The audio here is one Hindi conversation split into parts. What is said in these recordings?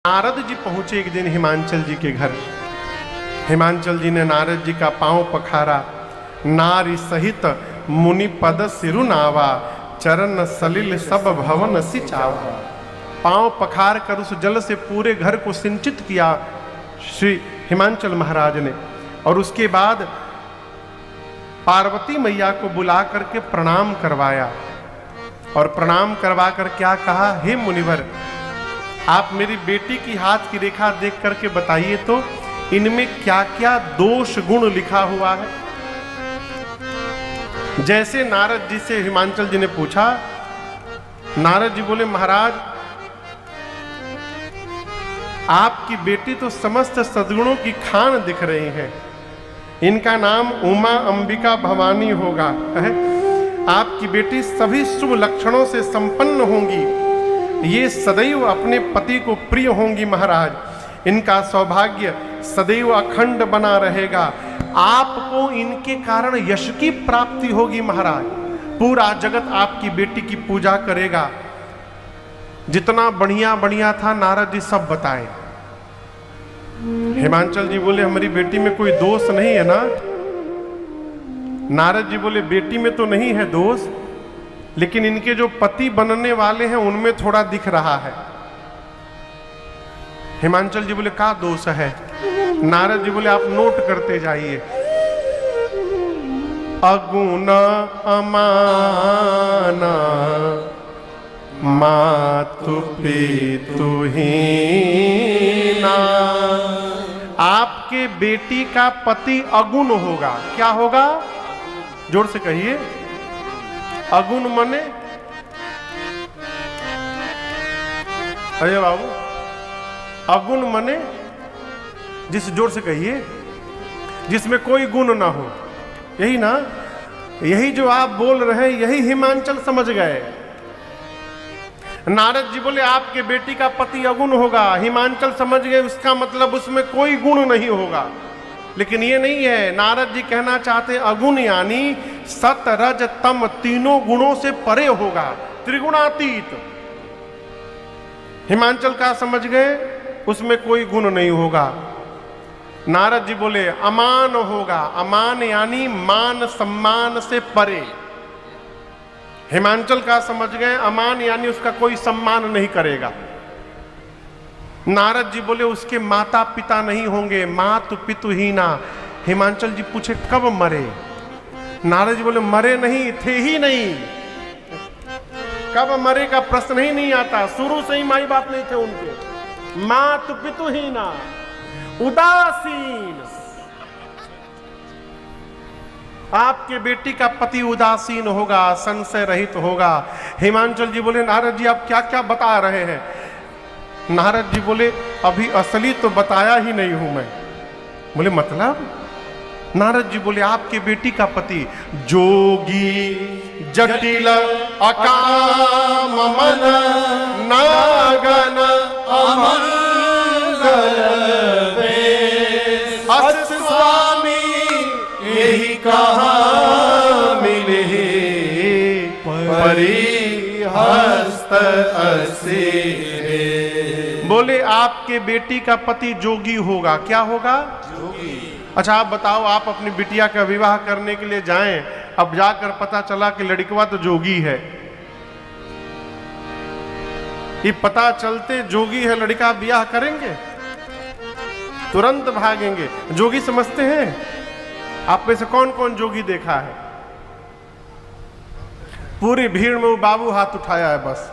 नारद जी पहुंचे एक दिन हिमांचल जी के घर। हिमांचल जी ने नारद जी का पांव पखारा। नारी सहित मुनि पद सिरु नावा, चरण सलिल सब भवन सिंचावा। पांव पखार कर उस जल से पूरे घर को सिंचित किया श्री हिमांचल महाराज ने। और उसके बाद पार्वती मैया को बुला करके प्रणाम करवाया। और प्रणाम करवा कर क्या कहा, हे मुनिवर, आप मेरी बेटी की हाथ की रेखा देख करके बताइए तो इनमें क्या क्या दोष गुण लिखा हुआ है। जैसे नारद जी से हिमांचल जी ने पूछा, नारद जी बोले, महाराज आपकी बेटी तो समस्त सद्गुणों की खान दिख रही है। इनका नाम उमा अंबिका भवानी होगा। आपकी बेटी सभी शुभ लक्षणों से संपन्न होंगी। ये सदैव अपने पति को प्रिय होंगी महाराज। इनका सौभाग्य सदैव अखंड बना रहेगा। आपको इनके कारण यश की प्राप्ति होगी महाराज। पूरा जगत आपकी बेटी की पूजा करेगा। जितना बढ़िया बढ़िया था नारद जी सब बताए। हिमांचल जी बोले, हमारी बेटी में कोई दोष नहीं है ना? नारद जी बोले, बेटी में तो नहीं है दोष, लेकिन इनके जो पति बनने वाले हैं उनमें थोड़ा दिख रहा है। हिमांचल जी बोले, क्या दोष है? नारद जी बोले, आप नोट करते जाइए। अगुण अमाना, मातु पितु हीना। आपके बेटी का पति अगुण होगा। क्या होगा? जोर से कहिए। अगुण मने? अरे बाबू, अगुण मने जिस, जोर से कहिए, जिसमें कोई गुण ना हो। यही ना? यही जो आप बोल रहे हैं यही हिमांचल समझ गए। नारद जी बोले आपके बेटी का पति अगुण होगा। हिमांचल समझ गए उसका मतलब उसमें कोई गुण नहीं होगा। लेकिन ये नहीं है। नारद जी कहना चाहते अगुण यानी सत रज तम तीनों गुणों से परे होगा, त्रिगुणातीत। हिमांचल का समझ गए उसमें कोई गुण नहीं होगा। नारद जी बोले अमान होगा। अमान यानी मान सम्मान से परे। हिमांचल का समझ गए अमान यानी उसका कोई सम्मान नहीं करेगा। नारद जी बोले उसके माता पिता नहीं होंगे, मातु पितु हीना। हिमांचल जी पूछे कब मरे? नारद जी बोले मरे नहीं, थे ही नहीं। कब मरे का प्रश्न ही नहीं आता। शुरू से ही माई बाप नहीं थे उनके। मातु पितु हीना, उदासीन। आपके बेटी का पति उदासीन होगा, संशय रहित होगा। हिमांचल जी बोले नारद जी आप क्या क्या बता रहे हैं? नारद जी बोले अभी असली तो बताया ही नहीं हूं मैं। बोले मतलब? नारद जी बोले आपके बेटी का पति जोगी जटिल अकाम मन नागन अमंगल अस स्वामी यही कहाँ मिले परिहस्त असेरे। बोले आपके बेटी का पति जोगी होगा। क्या होगा? जोगी। अच्छा आप बताओ, आप अपनी बिटिया का विवाह करने के लिए जाएं, अब जाकर पता चला कि लड़कवा तो जोगी है। ये पता चलते जोगी है लड़का, ब्याह करेंगे? तुरंत भागेंगे। जोगी समझते हैं? आप में से कौन कौन जोगी देखा है? पूरी भीड़ में वो बाबू हाथ उठाया है बस।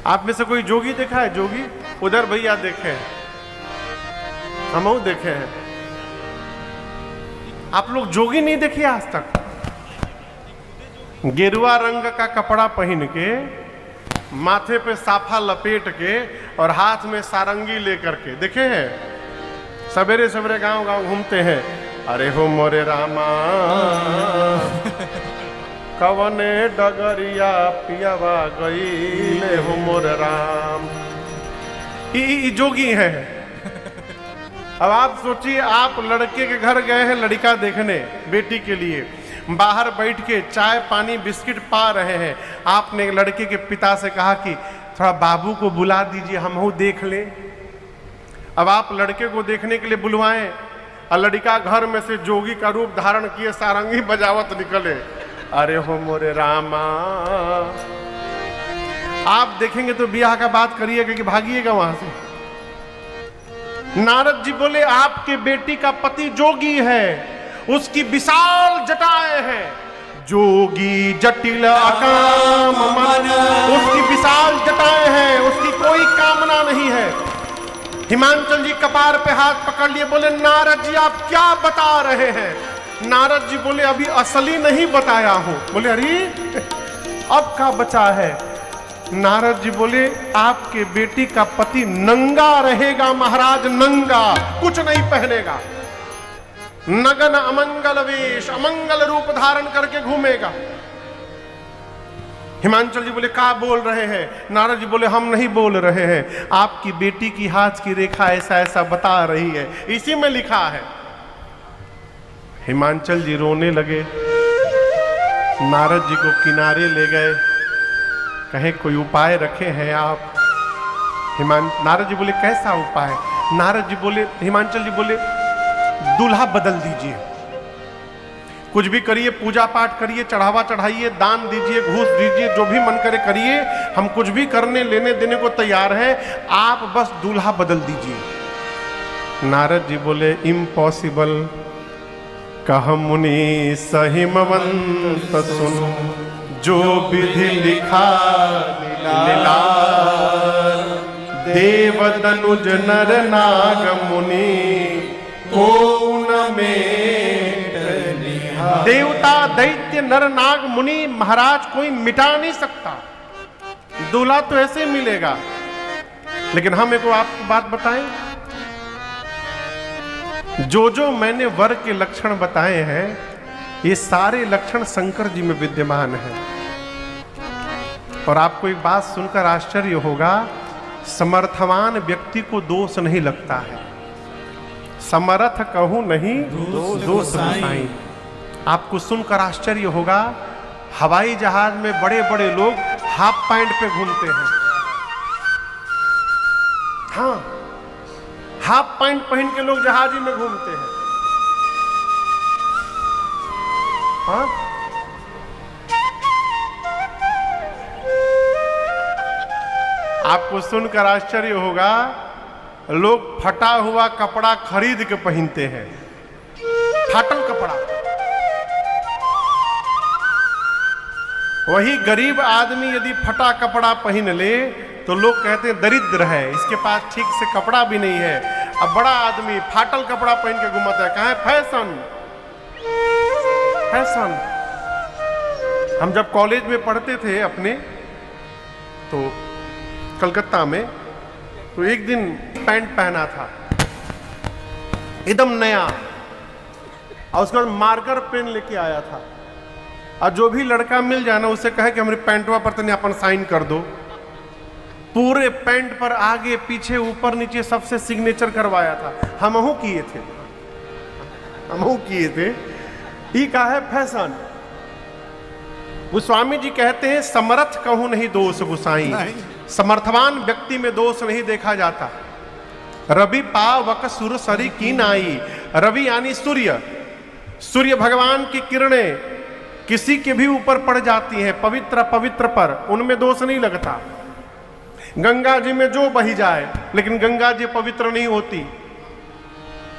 आप में से कोई जोगी देखा है? जोगी उधर भैया देखे हैं, हम देखे हैं। आप लोग जोगी नहीं देखे आज तक? गेरुआ रंग का कपड़ा पहन के, माथे पे साफा लपेट के और हाथ में सारंगी लेकर के देखे हैं? सवेरे सवेरे गांव गांव घूमते हैं। अरे हो मोरे रामा कवने डगरिया पियावा गईले हो मोर राम। ई जोगी है। अब आप सोचिए, आप लड़के के घर गए हैं लड़का देखने बेटी के लिए, बाहर बैठ के चाय पानी बिस्किट पा रहे हैं। आपने लड़के के पिता से कहा कि थोड़ा बाबू को बुला दीजिए, हम देख ले। अब आप लड़के को देखने के लिए बुलवाएं और लड़का घर में से जोगी का रूप धारण किए सारंगी बजावत निकले, अरे हो मोरे रामा। आप देखेंगे तो ब्याह का बात करिएगा कि भागिएगा वहां से। नारद जी बोले आपके बेटी का पति जोगी है, उसकी विशाल जटाएं हैं, जोगी जटिल अकाम मन, उसकी विशाल जटाएं हैं, उसकी कोई कामना नहीं है। हिमांचल जी कपार पे हाथ पकड़ लिए, बोले नारद जी आप क्या बता रहे हैं? नारद जी बोले अभी असली नहीं बताया हूं। बोले अरे अब क्या बचा है? नारद जी बोले आपके बेटी का पति नंगा रहेगा महाराज, नंगा, कुछ नहीं पहनेगा, नगन अमंगल वेश, अमंगल रूप धारण करके घूमेगा। हिमांचल जी बोले क्या बोल रहे हैं? नारद जी बोले हम नहीं बोल रहे हैं, आपकी बेटी की हाथ की रेखा ऐसा ऐसा बता रही है, इसी में लिखा है। हिमांचल जी रोने लगे, नारद जी को किनारे ले गए, कहे कोई उपाय रखे हैं आप? नारद जी बोले कैसा उपाय? नारद जी बोले, हिमांचल जी बोले दूल्हा बदल दीजिए, कुछ भी करिए, पूजा पाठ करिए, चढ़ावा चढ़ाइए, दान दीजिए, घूस दीजिए, जो भी मन करे करिए, हम कुछ भी करने लेने देने को तैयार हैं, आप बस दूल्हा बदल दीजिए। नारद जी बोले इम्पॉसिबल। कह मुनि सहिमवंत सुनो, जो विधि लिखा लीलार, देव दनुज नर नाग मुनि को न में। देवता दैत्य नर नाग मुनि महाराज कोई मिटा नहीं सकता, दूल्हा तो ऐसे मिलेगा। लेकिन हम एक आपको बात बताएं, जो जो मैंने वर के लक्षण बताए हैं, ये सारे लक्षण शंकर जी में विद्यमान है। और आपको एक बात सुनकर आश्चर्य होगा, समर्थवान व्यक्ति को दोष नहीं लगता है। समर्थ कहूं नहीं दोष बताई। आपको सुनकर आश्चर्य होगा, हवाई जहाज में बड़े बड़े लोग हाफ पैंट पे घूमते हैं। हाँ, हाफ पैंट पहन के लोग जहाज में घूमते हैं। हाँ, आपको सुनकर आश्चर्य होगा, लोग फटा हुआ कपड़ा खरीद के पहनते हैं, फाटल कपड़ा। वही गरीब आदमी यदि फटा कपड़ा पहन ले तो लोग कहते हैं दरिद्र है, इसके पास ठीक से कपड़ा भी नहीं है। अब बड़ा आदमी फाटल कपड़ा पहन के घुमाता है, कहाँ है फैशन? फैशन। हम जब कॉलेज में पढ़ते थे अपने, तो कलकत्ता में, तो एक दिन पैंट पहना था एकदम नया, और उसके बाद मार्कर पेन लेके आया था, और जो भी लड़का मिल जाए ना उसे कहे कि हमारी पैंटवा पर तनी अपन साइन कर दो। पूरे पैंट पर आगे पीछे ऊपर नीचे सबसे सिग्नेचर करवाया था। हमहू किए थे, हमहू किए थे। ये का है फैशन। गोस्वामी जी कहते हैं समर्थ कहूं नहीं दोष गुसाई, समर्थवान व्यक्ति में दोष नहीं देखा जाता। रवि पावक सुर सरी की नाई, रवि यानी सूर्य, सूर्य भगवान की किरणें किसी के भी ऊपर पड़ जाती हैं, पवित्र पवित्र पर, उनमें दोष नहीं लगता। गंगा जी में जो बही जाए, लेकिन गंगा जी पवित्र नहीं होती।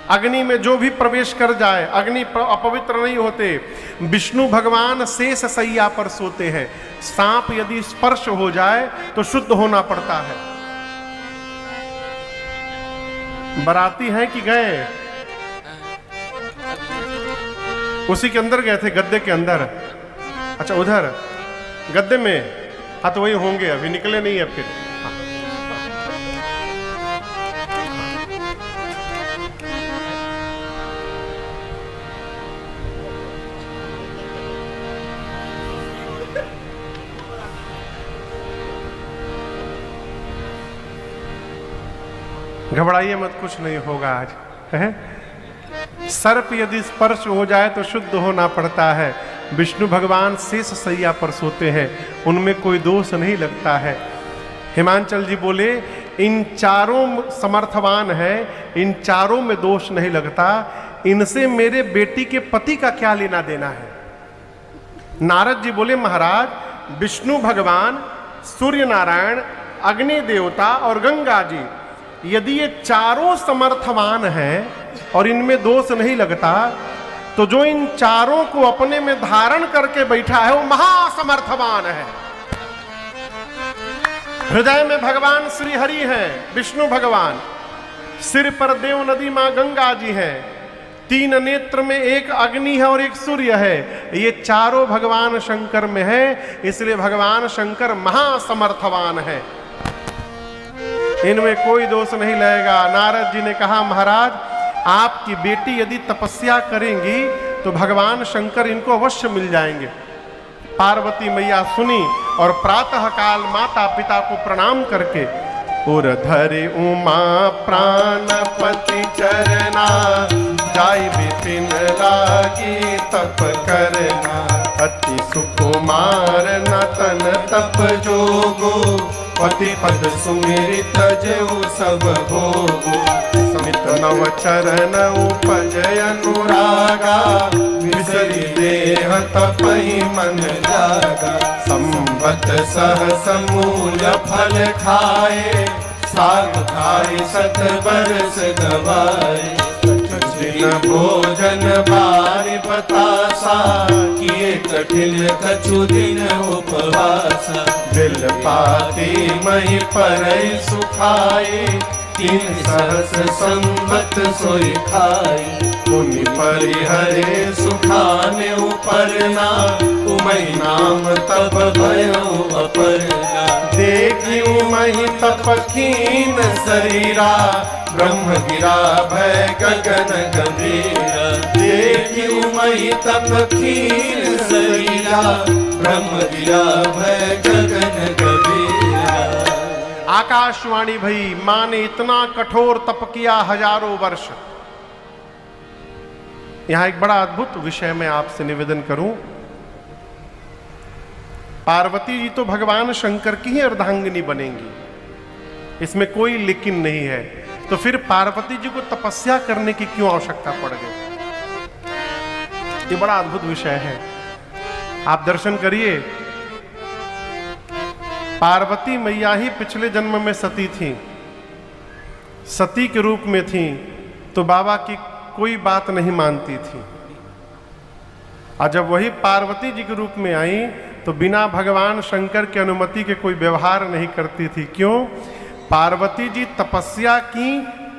अग्नि में जो भी प्रवेश कर जाए, अग्नि अपवित्र नहीं होते। विष्णु भगवान शेष सैया पर सोते हैं, सांप यदि स्पर्श हो जाए तो शुद्ध होना पड़ता है। बराती हैं कि गए? उसी के अंदर गए थे, गद्दे के अंदर। अच्छा, उधर गद्दे में, हाँ तो वही होंगे, अभी निकले नहीं है फिर। घबराइए मत, कुछ नहीं होगा आज है? सर्प यदि स्पर्श हो जाए तो शुद्ध होना पड़ता है। विष्णु भगवान शेष सैया पर सोते हैं, उनमें कोई दोष नहीं लगता है। हिमांचल जी बोले इन चारों समर्थवान है, इन चारों में दोष नहीं लगता, इनसे मेरे बेटी के पति का क्या लेना देना है। नारद जी बोले महाराज विष्णु भगवान, सूर्य नारायण, अग्नि देवता और गंगा जी, यदि ये चारों समर्थवान हैं और इनमें दोष नहीं लगता, तो जो इन चारों को अपने में धारण करके बैठा है वो महासमर्थवान है। हृदय में भगवान श्री हरि हैं, विष्णु भगवान, सिर पर देव नदी मां गंगा जी हैं, तीन नेत्र में एक अग्नि है और एक सूर्य है। ये चारों भगवान शंकर में है, इसलिए भगवान शंकर महासमर्थवान है, इनमें कोई दोष नहीं लगेगा। नारद जी ने कहा महाराज आपकी बेटी यदि तपस्या करेंगी तो भगवान शंकर इनको अवश्य मिल जाएंगे। पार्वती मैया सुनी और प्रातः काल माता पिता को प्रणाम करके और धरे उमा प्राणपति चरना, जाय विपिन लागी तप करना, अति सुकुमार नतन तप जोगो, पति पद सुमिरित जेऊ सब भोगो, समित नव चरण उपजय अनुरागा, विसरी देह तपहि मन जागा, संवत सहस मूल फल खाए, साग खाए सत बरस गवाए, दिन भोजन बारि बतासा, किए कठिन कछु दिन उपवासा, बिल पाती मही परई सुखाए, तीन सहस संवत सोई खाई, पुनि परिहरे सुखाने उपरना, उमई नाम तप भयो अपरना, देखी उमई तप कीन शरीरा, ब्रह्म गिरा भय गगन गंभीरा, देखी उमई तप कीन शरीरा, ब्रह्म गिरा भय गगन गंभीरा। आकाशवाणी भई, मां ने इतना कठोर तप किया हजारों वर्ष। यहां एक बड़ा अद्भुत विषय मैं आपसे निवेदन करूं। पार्वती जी तो भगवान शंकर की ही अर्धांगिनी बनेंगी, इसमें कोई लेकिन नहीं है, तो फिर पार्वती जी को तपस्या करने की क्यों आवश्यकता पड़ गई? ये बड़ा अद्भुत विषय है, आप दर्शन करिए। पार्वती मैया ही पिछले जन्म में सती थी, सती के रूप में थी, तो बाबा की कोई बात नहीं मानती थी, और जब वही पार्वती जी के रूप में आई तो बिना भगवान शंकर की अनुमति के कोई व्यवहार नहीं करती थी। क्यों? पार्वती जी तपस्या की,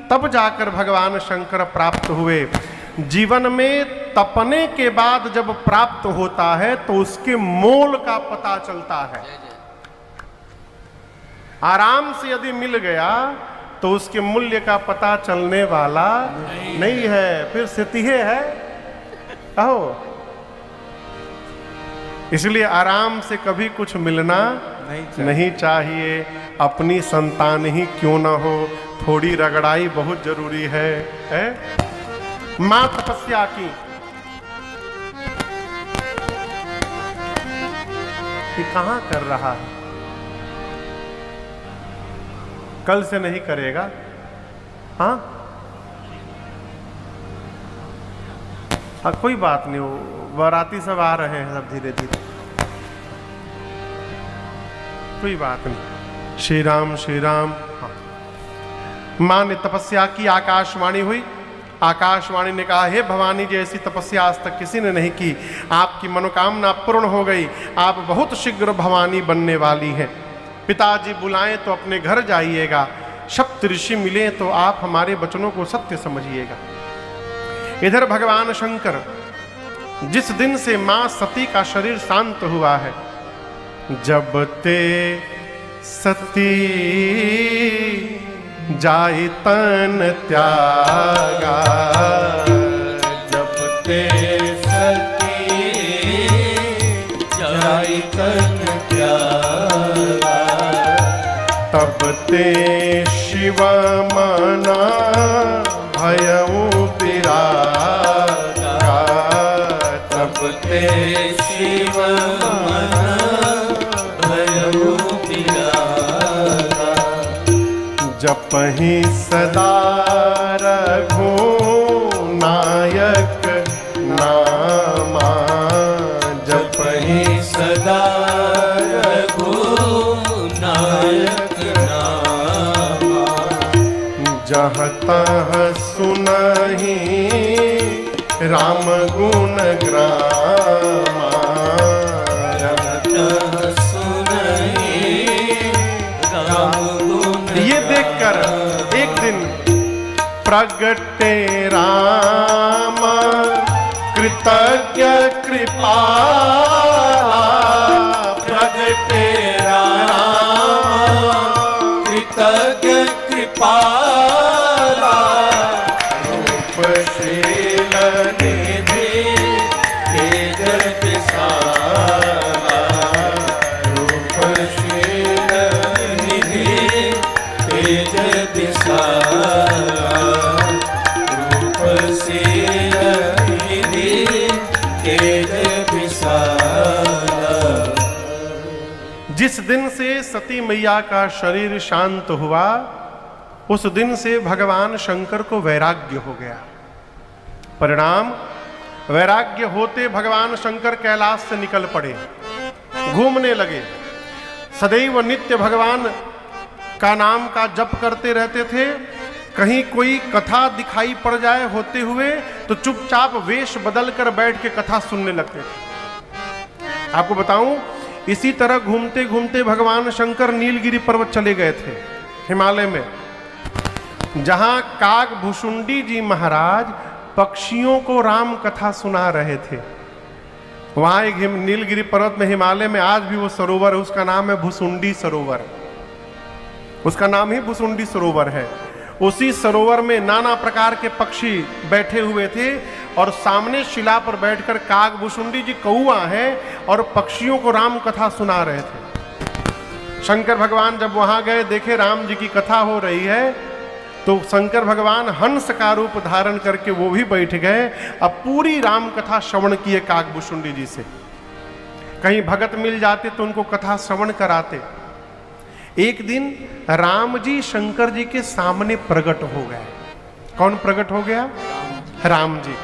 तब जाकर भगवान शंकर प्राप्त हुए। जीवन में तपने के बाद जब प्राप्त होता है तो उसके मोल का पता चलता है। आराम से यदि मिल गया तो उसके मूल्य का पता चलने वाला नहीं है, फिर सितिहे है कहो। इसलिए आराम से कभी कुछ मिलना नहीं चाहिए। अपनी संतान ही क्यों ना हो, थोड़ी रगड़ाई बहुत जरूरी है? मां तपस्या की, ये कहां कर रहा है? कल से नहीं करेगा? हाँ कोई बात नहीं, बाराती सब आ रहे हैं सब धीरे धीरे, कोई बात नहीं। श्री राम श्री राम। हाँ। मां ने तपस्या की, आकाशवाणी हुई। आकाशवाणी ने कहा, हे भवानी जी, ऐसी तपस्या आज तक किसी ने नहीं की, आपकी मनोकामना पूर्ण हो गई, आप बहुत शीघ्र भवानी बनने वाली हैं। पिताजी बुलाएं तो अपने घर जाइएगा, सप्त ऋषि मिले तो आप हमारे वचनों को सत्य समझिएगा। इधर भगवान शंकर, जिस दिन से मां सती का शरीर शांत हुआ है, जब ते सती जाई तन त्यागा, जब ते सती जाई तन त्यागा, तब ते शिव मना भयउ पिरागा, तब ते शिव मना भयउ पिरागा। जपहि सदा रघुनायक नामा, जपहि सदा रघुनायक नामा। जहाँ तहाँ सुनहि राम गुण ग्रामा, जहाँ तहाँ सुनहि राम गुण। ये देखकर एक दिन प्रगटे राम कृतज्ञ कृपाला, प्रगटे राम कृतज्ञ कृपाला। रूपशील निधि तेज विशाला, रूपशील निधि तेज विशाला, रूपशील निधि तेज विशाला। जिस दिन से सती मैया का शरीर शांत हुआ, उस दिन से भगवान शंकर को वैराग्य हो गया। परिणाम, वैराग्य होते भगवान शंकर कैलाश से निकल पड़े, घूमने लगे। सदैव नित्य भगवान का नाम का जप करते रहते थे। कहीं कोई कथा दिखाई पड़ जाए होते हुए तो चुपचाप वेश बदल कर बैठ के कथा सुनने लगते थे। आपको बताऊं, इसी तरह घूमते घूमते भगवान शंकर नीलगिरी पर्वत चले गए थे, हिमालय में, जहां काग भुसुंडी जी महाराज पक्षियों को राम कथा सुना रहे थे। वहां एक नीलगिरी पर्वत में, हिमालय में आज भी वो सरोवर है, उसका नाम है भुसुंडी सरोवर। उसका नाम ही भुसुंडी सरोवर है। उसी सरोवर में नाना प्रकार के पक्षी बैठे हुए थे और सामने शिला पर बैठकर काग भुसुंडी जी कौआ है और पक्षियों को राम कथा सुना रहे थे। शंकर भगवान जब वहां गए, देखे राम जी की कथा हो रही है, तो शंकर भगवान हंस का रूप धारण करके वो भी बैठ गए। अब पूरी राम कथा श्रवण किए काग भुसुंडी जी से। कहीं भगत मिल जाते तो उनको कथा श्रवण कराते। एक दिन राम जी शंकर जी के सामने प्रकट हो गए। कौन प्रकट हो गया? राम जी।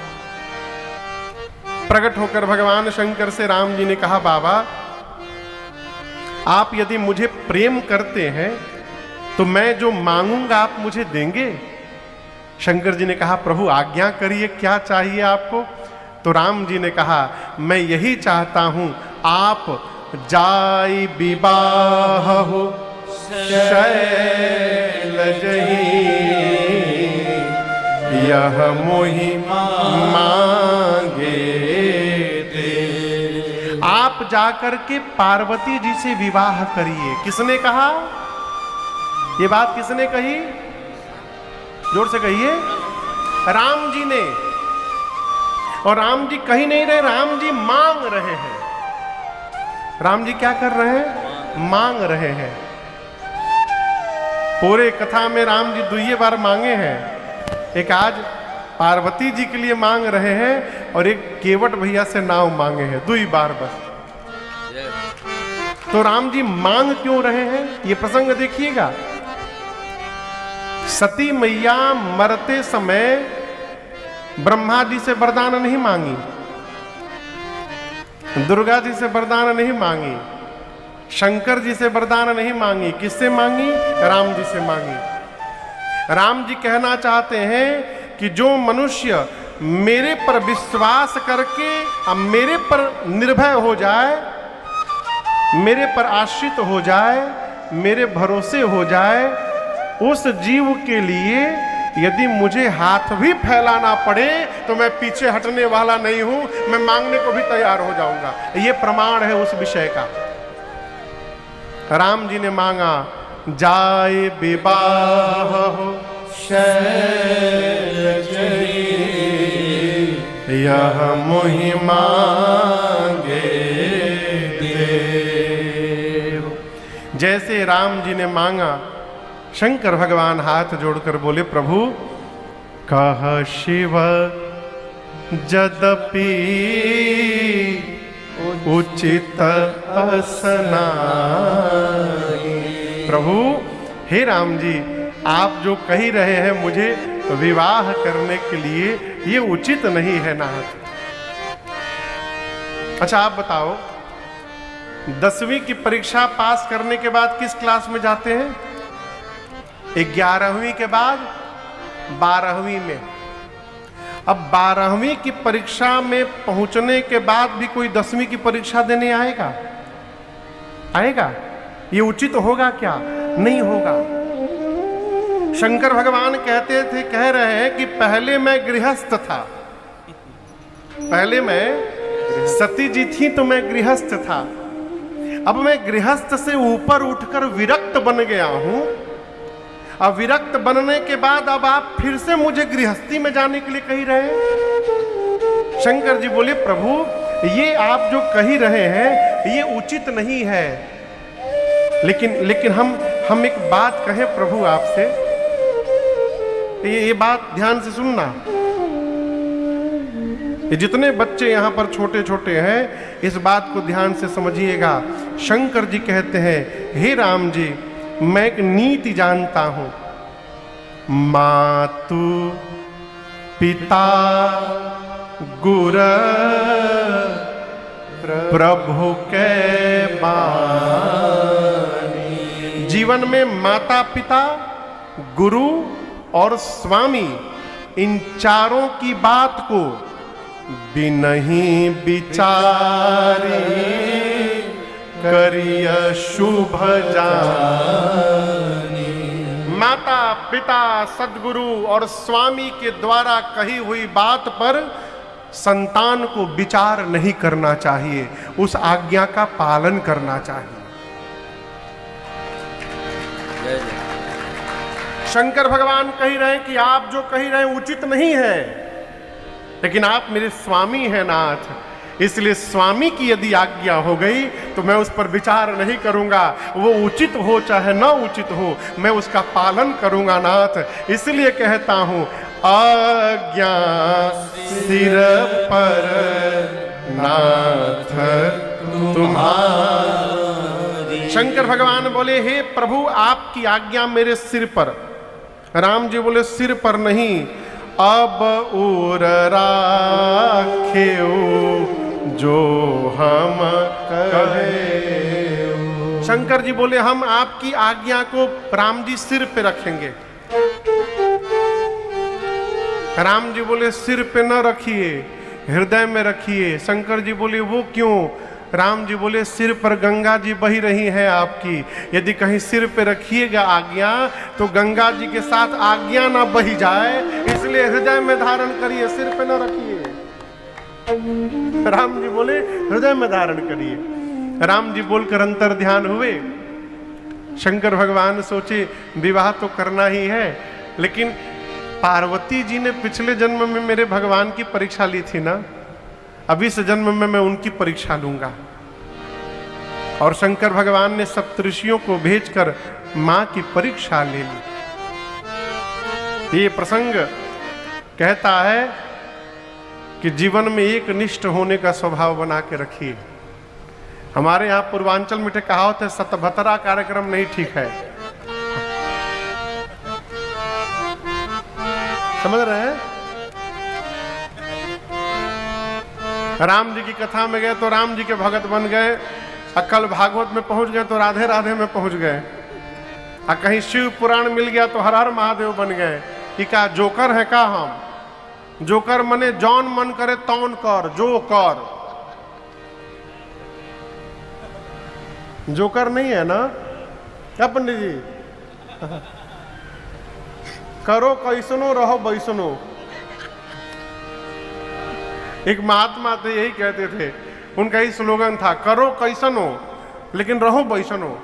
प्रकट होकर भगवान शंकर से राम जी ने कहा, बाबा आप यदि मुझे प्रेम करते हैं तो मैं जो मांगूंगा आप मुझे देंगे? शंकर जी ने कहा, प्रभु आज्ञा करिए, क्या चाहिए आपको? तो राम जी ने कहा, मैं यही चाहता हूं, आप जाई विवाह हो शैलजहि, यह मोहि मांगे दे। आप जाकर के पार्वती जी से विवाह करिए। किसने कहा ये बात? किसने कही? जोर से कहिए। राम जी ने। और राम जी कही नहीं रहे, राम जी मांग रहे हैं। राम जी क्या कर रहे हैं? मांग रहे हैं। पूरे कथा में राम जी 2 बार मांगे हैं। एक आज पार्वती जी के लिए मांग रहे हैं और एक केवट भैया से नाव मांगे हैं, 2 बार बस। तो राम जी मांग क्यों रहे हैं, ये प्रसंग देखिएगा। सती मैया मरते समय ब्रह्मा जी से वरदान नहीं मांगी, दुर्गा जी से वरदान नहीं मांगी, शंकर जी से वरदान नहीं मांगी। किससे मांगी? राम जी से मांगी। राम जी कहना चाहते हैं कि जो मनुष्य मेरे पर विश्वास करके अब मेरे पर निर्भय हो जाए, मेरे पर आश्रित हो जाए, मेरे भरोसे हो जाए, उस जीव के लिए यदि मुझे हाथ भी फैलाना पड़े तो मैं पीछे हटने वाला नहीं हूं, मैं मांगने को भी तैयार हो जाऊंगा। ये प्रमाण है उस विषय का। राम जी ने मांगा, जाए विवाह हो शैलजहि, यह मोहि मांगे देव। जैसे राम जी ने मांगा, शंकर भगवान हाथ जोड़कर बोले, प्रभु कह शिव यद्यपि उचित असनाई। प्रभु हे राम जी, आप जो कह रहे हैं मुझे विवाह करने के लिए, ये उचित नहीं है नाथ। अच्छा आप बताओ, 10वीं की परीक्षा पास करने के बाद किस क्लास में जाते हैं? 11वीं के बाद 12वीं में। अब 12वीं की परीक्षा में पहुंचने के बाद भी कोई 10वीं की परीक्षा देने आएगा? आएगा? ये उचित होगा क्या? नहीं होगा। शंकर भगवान कह रहे हैं कि पहले मैं गृहस्थ था, पहले मैं सती जी थी तो मैं गृहस्थ था, अब मैं गृहस्थ से ऊपर उठकर विरक्त बन गया हूं। अब विरक्त बनने के बाद अब आप फिर से मुझे गृहस्थी में जाने के लिए कह रहे हैं। शंकर जी बोले, प्रभु ये आप जो कह रहे हैं ये उचित नहीं है, लेकिन हम एक बात कहें प्रभु आपसे, ये बात ध्यान से सुनना। ये जितने बच्चे यहाँ पर छोटे छोटे हैं इस बात को ध्यान से समझिएगा। शंकर जी कहते हैं, हे राम जी मैं एक नीति जानता हूं, मातु पिता गुर प्रभु के बानी। जीवन में माता पिता, गुरु और स्वामी, इन चारों की बात को बिनहि विचारी करिय शुभ जानी। माता पिता सद्गुरु और स्वामी के द्वारा कही हुई बात पर संतान को विचार नहीं करना चाहिए, उस आज्ञा का पालन करना चाहिए। शंकर भगवान कह रहे हैं कि आप जो कह रहे हैं उचित नहीं है, लेकिन आप मेरे स्वामी हैं नाथ, इसलिए स्वामी की यदि आज्ञा हो गई तो मैं उस पर विचार नहीं करूंगा। वो उचित हो चाहे न उचित हो, मैं उसका पालन करूंगा नाथ। इसलिए कहता हूं, आज्ञा सिर पर नाथ तुम्हारी। शंकर भगवान बोले, हे प्रभु आपकी आज्ञा मेरे सिर पर। राम जी बोले, सिर पर नहीं, अब उर राखेऊ जो हम कहे। शंकर जी बोले, हम आपकी आज्ञा को राम जी सिर पे रखेंगे। राम जी बोले, सिर पे न रखिए, हृदय में रखिए। शंकर जी बोले, वो क्यों? राम जी बोले, सिर पर गंगा जी बही रही हैं आपकी, यदि कहीं सिर पे रखिएगा आज्ञा तो गंगा जी के साथ आज्ञा ना बही जाए, इसलिए हृदय में धारण करिए, सिर पे ना रखिए। राम जी बोले, हृदय में धारण करिए। राम जी बोलकर अंतर ध्यान हुए। शंकर भगवान सोचे विवाह तो करना ही है, लेकिन पार्वती जी ने पिछले जन्म में मेरे भगवान की परीक्षा ली थी ना, अभी इस जन्म में मैं उनकी परीक्षा लूंगा। और शंकर भगवान ने सप्तऋषियों को भेजकर मां की परीक्षा ले ली। ये प्रसंग कहता है कि जीवन में एक निष्ठ होने का स्वभाव बना के रखिए। हमारे यहाँ पूर्वांचल में कहावत है, सतभतरा कार्यक्रम नहीं ठीक है। समझ रहे हैं? राम जी की कथा में गए तो राम जी के भगत बन गए, कल भागवत में पहुंच गए तो राधे राधे में पहुंच गए, और कहीं शिव पुराण मिल गया तो हर हर महादेव बन गए। कि क्या जोकर है का? हम जोकर मने जौन मन करे तौन कर, जो कर। जोकर नहीं है ना क्या पंडित जी? करो कैसनो रहो बैसनो। एक महात्मा थे, यही कहते थे, उनका ही स्लोगन था, करो कैसनो लेकिन रहो बैसनो।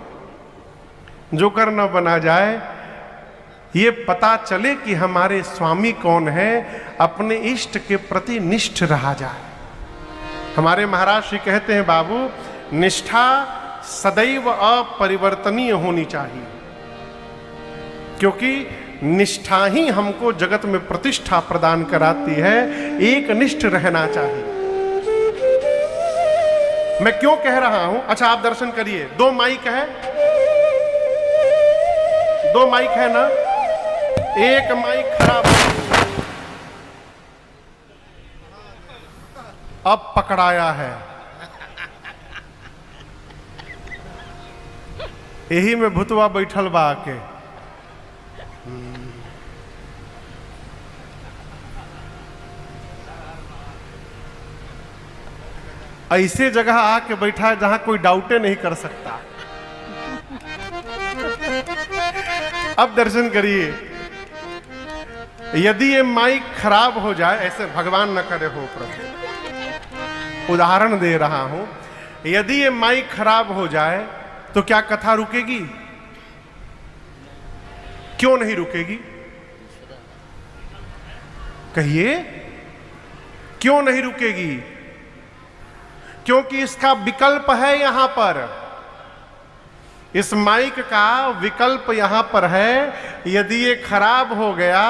जोकर न बना जाए, ये पता चले कि हमारे स्वामी कौन है, अपने इष्ट के प्रति निष्ठ रहा जाए। हमारे महाराज श्री कहते हैं, बाबू निष्ठा सदैव अपरिवर्तनीय होनी चाहिए, क्योंकि निष्ठा ही हमको जगत में प्रतिष्ठा प्रदान कराती है। एक निष्ठ रहना चाहिए। मैं क्यों कह रहा हूं? अच्छा आप दर्शन करिए, 2 माइक है, 2 माइक है ना, एक माइक खराब, अब पकड़ाया है। यही में भूतवा बैठल बा आके। ऐसे जगह आके बैठा है जहां कोई डाउटे नहीं कर सकता। अब दर्शन करिए, यदि ये माइक खराब हो जाए, ऐसे भगवान न करे हो प्रभु, उदाहरण दे रहा हूं, यदि ये माइक खराब हो जाए तो क्या कथा रुकेगी? क्यों नहीं रुकेगी? कहिए, क्यों नहीं रुकेगी? क्योंकि इसका विकल्प है यहां पर। इस माइक का विकल्प यहां पर है। यदि ये खराब हो गया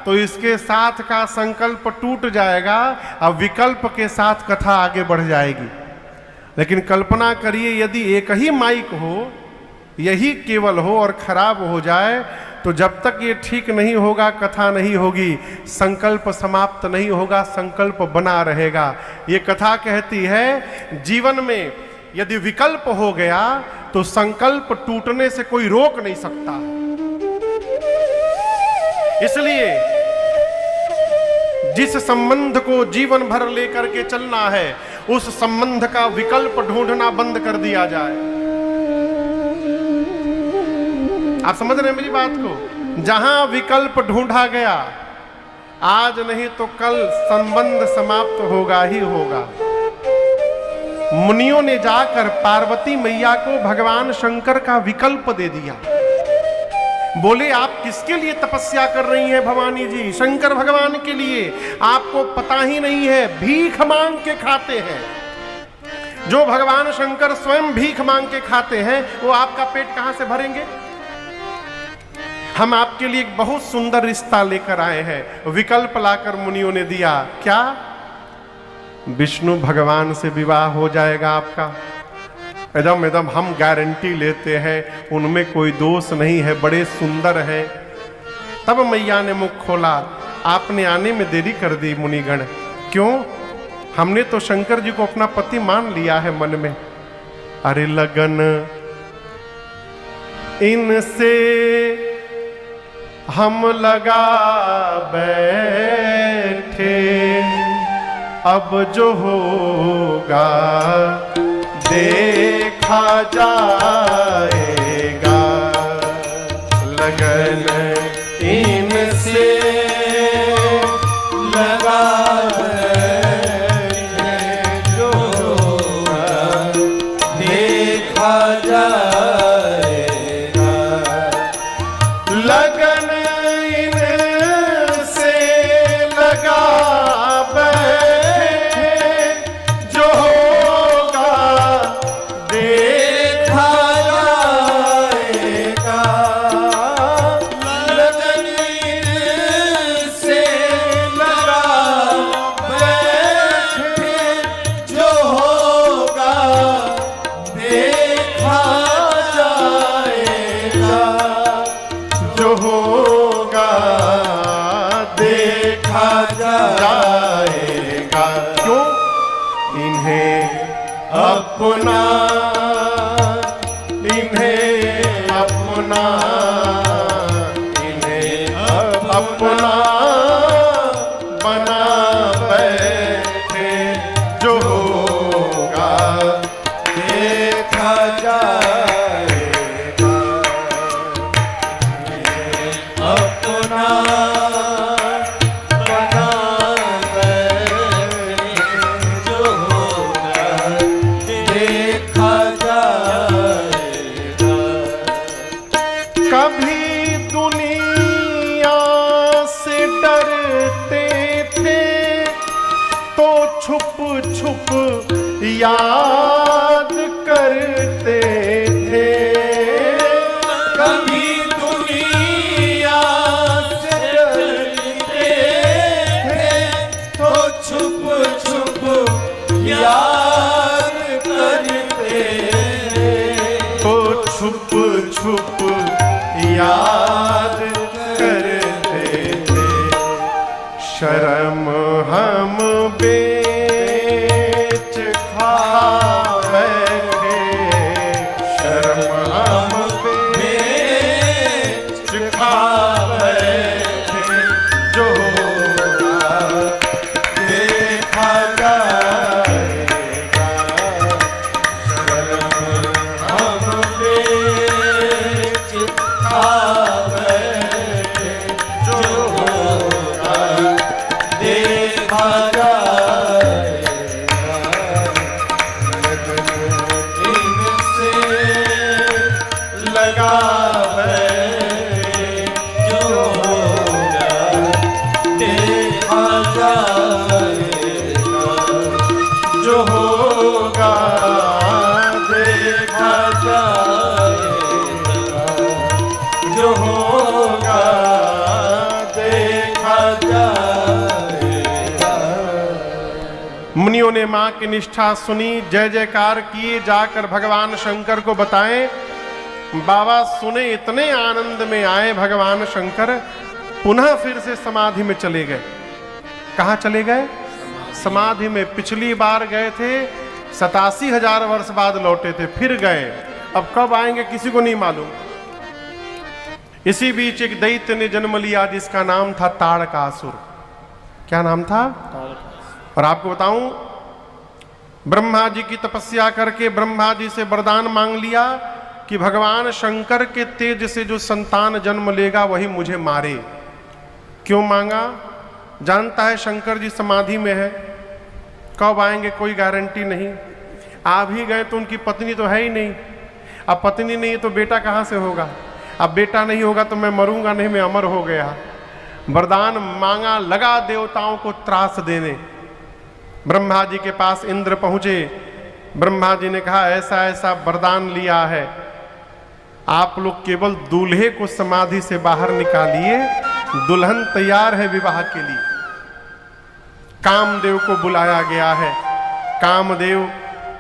तो इसके साथ का संकल्प टूट जाएगा और विकल्प के साथ कथा आगे बढ़ जाएगी। लेकिन कल्पना करिए, यदि एक ही माइक हो, यही केवल हो और खराब हो जाए, तो जब तक ये ठीक नहीं होगा कथा नहीं होगी, संकल्प समाप्त नहीं होगा, संकल्प बना रहेगा। ये कथा कहती है जीवन में यदि विकल्प हो गया तो संकल्प टूटने से कोई रोक नहीं सकता। इसलिए जिस संबंध को जीवन भर लेकर के चलना है, उस संबंध का विकल्प ढूंढना बंद कर दिया जाए। आप समझ रहे हैं मेरी बात को? जहां विकल्प ढूंढा गया, आज नहीं तो कल संबंध समाप्त होगा ही होगा। मुनियों ने जाकर पार्वती मैया को भगवान शंकर का विकल्प दे दिया। बोले, आप किसके लिए तपस्या कर रही हैं भवानी जी? शंकर भगवान के लिए। आपको पता ही नहीं है, भीख मांग के खाते हैं। जो भगवान शंकर स्वयं भीख मांग के खाते हैं, वो आपका पेट कहां से भरेंगे? हम आपके लिए एक बहुत सुंदर रिश्ता लेकर आए हैं। विकल्प लाकर मुनियों ने दिया। क्या? विष्णु भगवान से विवाह हो जाएगा आपका। एकदम हम गारंटी लेते हैं, उनमें कोई दोष नहीं है, बड़े सुंदर है। तब मैया ने मुख खोला। आपने आने में देरी कर दी मुनिगण। क्यों? हमने तो शंकर जी को अपना पति मान लिया है मन में। अरे लगन इनसे हम लगा बैठे, अब जो होगा देखा जाएगा। लगन इनसे लगा बैठे, जो होगा देखा जाएगा। लगन इनसे लगा बैठे, जो होगा देखा जाएगा। लगन इनसे लगा बैठे, जो होगा देखा जाएगा। जो होगा देखा जाएगा। क्यों? इन्हें अपना, इन्हें अपना, इन्हें अपना बना बैठे, जो होगा देखा जाएगा। अपना बना बैठे, जो होगा देखा जाएगा। कभी दुनिया से डरते थे तो छुप छुप याद करते थे। कभी दुनिया से डरते थे, तो छुप छुप याद करते थे। तो छुप छुप याद करते शर्म हम बेच खा बैठे, शर्म हम बेच खा बैठे, जो होगा देखा जाएगा। शर्म हम बेच खा बैठे, जो होगा देखा जाएगा। लगन इनसे लगा बैठे, जो होगा देखा जाएगा। जो होगा देखा जाएगा। जो होगा देखा जाएगा। मुनियों ने मां की निष्ठा सुनी, जय जयकार किए, जाकर भगवान शंकर को बताएं। बाबा सुने, इतने आनंद में आए भगवान शंकर, पुनः फिर से समाधि में चले गए। कहां चले गए? समाधि में। पिछली बार गए थे 87,000 वर्ष बाद लौटे थे, फिर गए। अब कब आएंगे किसी को नहीं मालूम। इसी बीच एक दैत्य ने जन्म लिया जिसका नाम था ताड़कासुर। क्या नाम था? और आपको बताऊं, ब्रह्मा जी की तपस्या करके ब्रह्मा जी से वरदान मांग लिया कि भगवान शंकर के तेज से जो संतान जन्म लेगा वही मुझे मारे। क्यों मांगा? जानता है शंकर जी समाधि में है, कब आएंगे कोई गारंटी नहीं। आ भी गए तो उनकी पत्नी तो है ही नहीं। अब पत्नी नहीं तो बेटा कहाँ से होगा? अब बेटा नहीं होगा तो मैं मरूंगा नहीं, मैं अमर हो गया। वरदान मांगा, लगा देवताओं को त्रास देने। ब्रह्मा जी के पास इंद्र पहुंचे। ब्रह्मा जी ने कहा ऐसा ऐसा वरदान लिया है, आप लोग केवल दूल्हे को समाधि से बाहर निकालिए, दुल्हन तैयार है विवाह के लिए। कामदेव को बुलाया गया है। कामदेव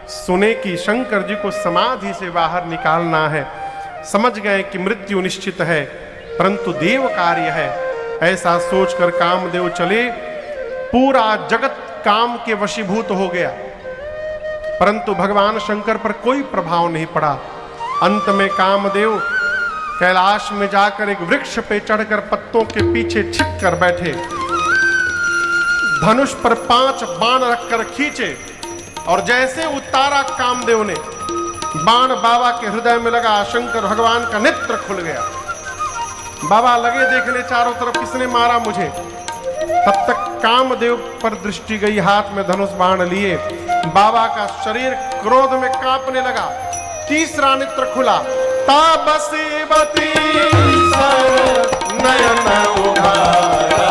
सुने कि शंकर जी को समाधि से बाहर निकालना है। समझ गए कि मृत्यु निश्चित है, परंतु देव कार्य है। ऐसा सोचकर कामदेव चले। पूरा जगत काम के वशीभूत हो गया, परंतु भगवान शंकर पर कोई प्रभाव नहीं पड़ा। अंत में कामदेव कैलाश में जाकर एक वृक्ष पे चढ़कर पत्तों के पीछे छिप कर बैठे। धनुष पर 5 बाण रखकर खींचे और जैसे उतारा कामदेव ने, बाण बाबा के हृदय में लगा। शंकर भगवान का नेत्र खुल गया। बाबा लगे देखने चारों तरफ, किसने मारा मुझे? तब तक कामदेव पर दृष्टि गई, हाथ में धनुष बाण लिए। बाबा का शरीर क्रोध में कांपने लगा। तीसरा नेत्र खुला। ताबसीवती नयन उघारा,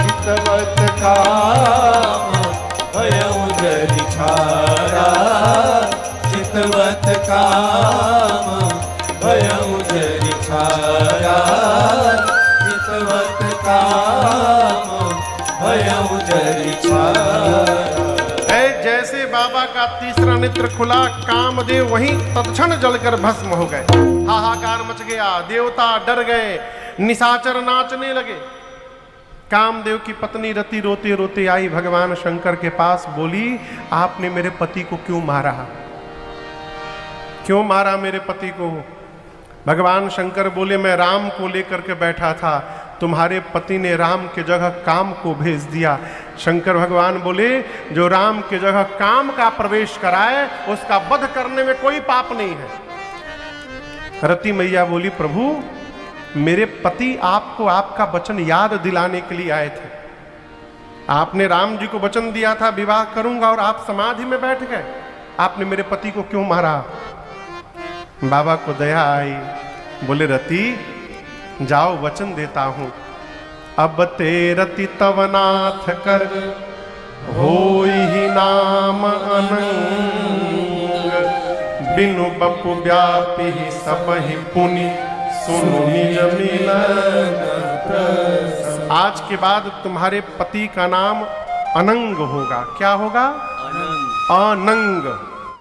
हितवत काम भयउ जरि छारा। हितवत काम भयउ जरि छारा। हितवत काम भयउ जरि छारा। जैसे बाबा का तीसरा नेत्र खुला, कामदेव वहीं तत्क्षण जलकर भस्म हो गए। हाहाकार मच गया, देवता डर गए, निशाचर नाचने लगे। कामदेव की पत्नी रति रोते रोते आई भगवान शंकर के पास, बोली आपने मेरे पति को क्यों मारा? क्यों मारा मेरे पति को? भगवान शंकर बोले मैं राम को लेकर के बैठा था, तुम्हारे पति ने राम के जगह काम को भेज दिया। शंकर भगवान बोले जो राम के जगह काम का प्रवेश कराए उसका वध करने में कोई पाप नहीं है। रति मैया बोली प्रभु मेरे पति आपको आपका वचन याद दिलाने के लिए आए थे। आपने राम जी को वचन दिया था विवाह करूंगा और आप समाधि में बैठ गए। आपने मेरे पति को क्यों मारा? बाबा को दया आई, बोले रति जाओ वचन देता हूं, अब ते रति तव नाथ कर होई ही नाम अनंग। बिनु बपु व्यापी सबहि पुनि सुनु निज मिलन। आज के बाद तुम्हारे पति का नाम अनंग होगा। क्या होगा? अनंग।